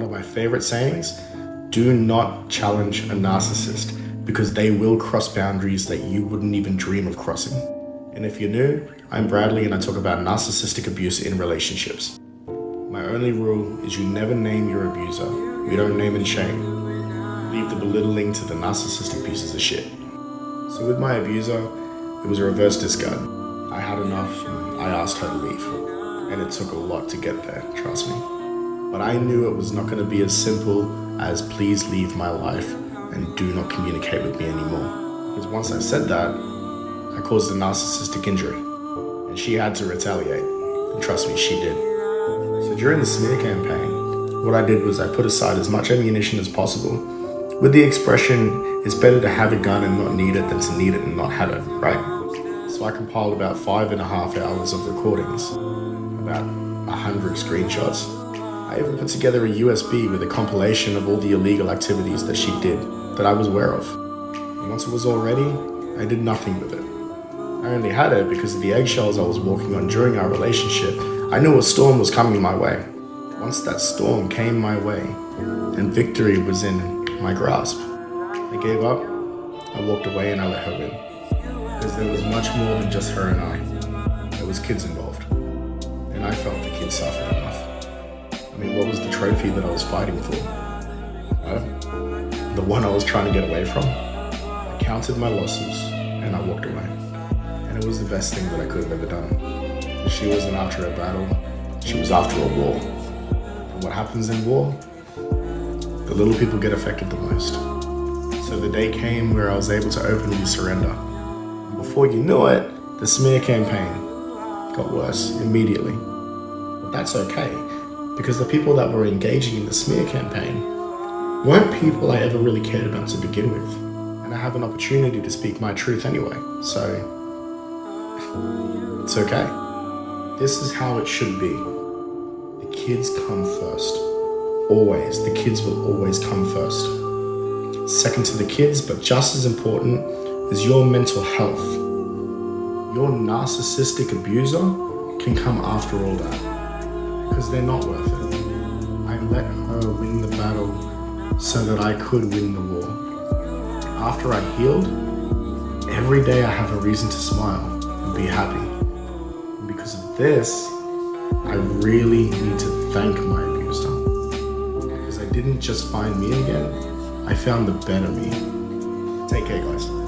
of my favorite sayings, do not challenge a narcissist because they will cross boundaries that you wouldn't even dream of crossing. And if you're new, I'm Bradley and I talk about narcissistic abuse in relationships. My only rule is you never name your abuser. We don't name and shame. Leave the belittling to the narcissistic pieces of shit. So with my abuser, it was a reverse discard. I had enough and I asked her to leave. And it took a lot to get there, trust me. But I knew it was not going to be as simple as please leave my life and do not communicate with me anymore. Because once I said that, I caused a narcissistic injury. And she had to retaliate. And trust me, she did. So during the smear campaign, what I did was I put aside as much ammunition as possible with the expression, it's better to have a gun and not need it than to need it and not have it, right? So I compiled about 5.5 hours of recordings, about 100 screenshots. I even put together a USB with a compilation of all the illegal activities that she did that I was aware of. And once it was all ready, I did nothing with it. I only had it because of the eggshells I was walking on during our relationship. I knew a storm was coming my way. Once that storm came my way and victory was in my grasp, I gave up, I walked away and I let her win. Because there was much more than just her and I. There was kids involved. And I felt the kids suffered enough. I mean, what was the trophy that I was fighting for? The one I was trying to get away from? I counted my losses and I walked away. And it was the best thing that I could have ever done. She wasn't after a battle, she was after a war. And what happens in war? The little people get affected the most. So the day came where I was able to openly surrender. And before you knew it, the smear campaign got worse immediately. But that's okay, because the people that were engaging in the smear campaign weren't people I ever really cared about to begin with. And I have an opportunity to speak my truth anyway, so it's okay. This is how it should be. The kids come first. Always. The kids will always come first. Second to the kids, but just as important is your mental health. Your narcissistic abuser can come after all that because they're not worth it. I let her win the battle so that I could win the war. After I healed, every day I have a reason to smile and be happy. And because of this, I really need to thank my abuser. Because I didn't just find me again, I found the better me. Take care, guys.